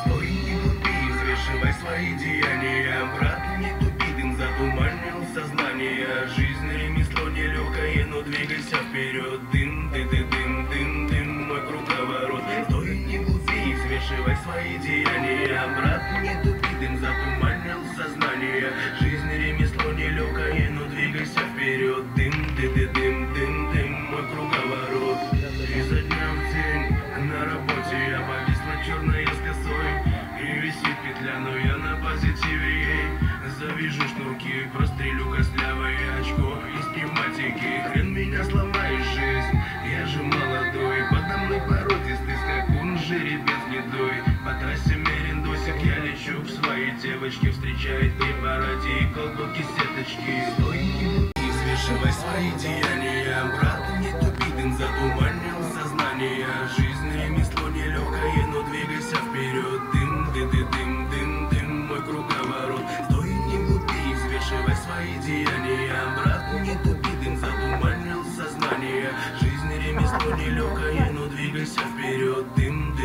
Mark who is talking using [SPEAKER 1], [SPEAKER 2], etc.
[SPEAKER 1] Стой, не тупи, взвешивай свои деяния. Брат, не тупи, дым затуманил сознание. Жизнь ремесло нелегкое, но двигайся вперед. Дым, дым, мой круговорот. Стой, не глупи, взвешивай свои деяния. Брат, не тупи, дым затуманил сознание. Жизнь ремесло нелегкое, но двигайся вперед. Дым, мой круговорот. Изо дня в день на работе я повисла черная с косой. И висит петля, но я на позитиве ей. Завяжу шнурки, прострелю костлявое очко из пневматики. Хрен меня сломаешь, жизнь, я же молодой. Подо мной породистый скакун, жеребец гнедой. По трассе мерендосик я лечу к своей девочке. Встречает препарате и колготки сеточки. Стой, не взвешивай свои деяния. Брат, не тупи, дым затуманил сознание. Жизнь ремесло нелегкое, но двигайся вперед. Дым, мой круговорот. Стой, не глупи, взвешивай свои деяния. Брат, не тупи, дым затуманил сознание. Жизнь ремесло нелегкое, но двигайся вперед. Дым,